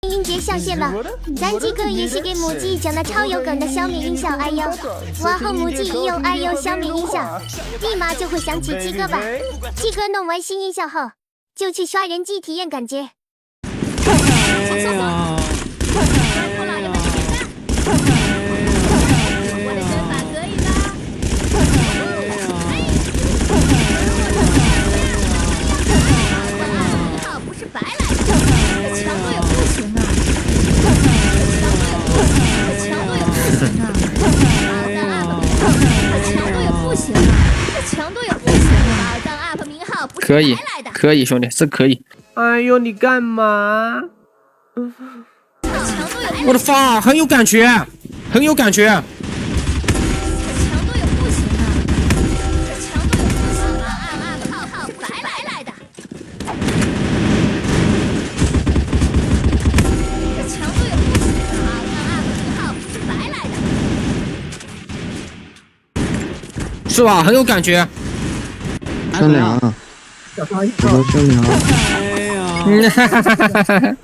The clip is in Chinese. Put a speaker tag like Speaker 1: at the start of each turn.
Speaker 1: 音节上线了，咱几个也是给母鸡讲的超有梗的小米音效，哎呦，往后母鸡一用哎呦小米音效，立马就会想起鸡哥吧。鸡哥弄完新音效后，就去刷人机体验感觉。
Speaker 2: 可以，可以，兄弟是可以。
Speaker 3: 哎呦，你干嘛？
Speaker 2: 我的发很有感觉，很有感觉。是吧？很有感觉。
Speaker 4: 善良，我说善良。
Speaker 2: 哈哈哈哈哈。